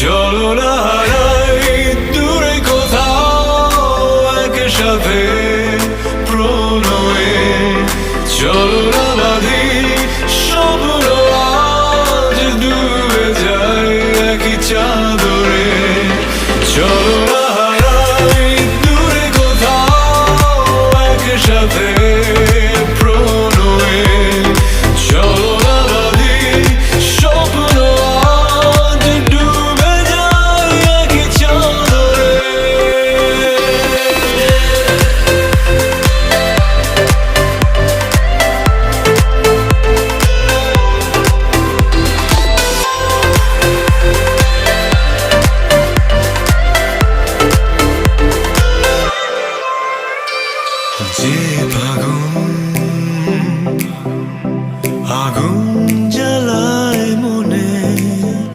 চলো না হারাই দূরে কোথাও একসাথে প্রণয়ে, চলো না বাঁধি স্বপ্ন আজ ডুবে যায় একই চাঁদ